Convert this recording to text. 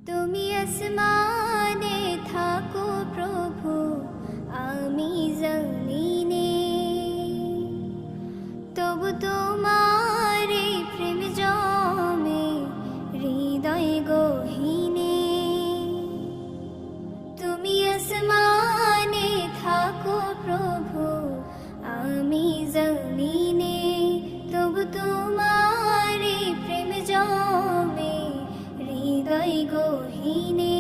তুমি আসমানে থাকো প্রভু, আমি জমিনে, তবু তোমার এই প্রেম জমে হৃদয় গহীনে। তুমি আসমানে থাকো প্রভু, আমি জমিনে, তবু তোমার এই প্রেম জমে হৃদয় গহীনে।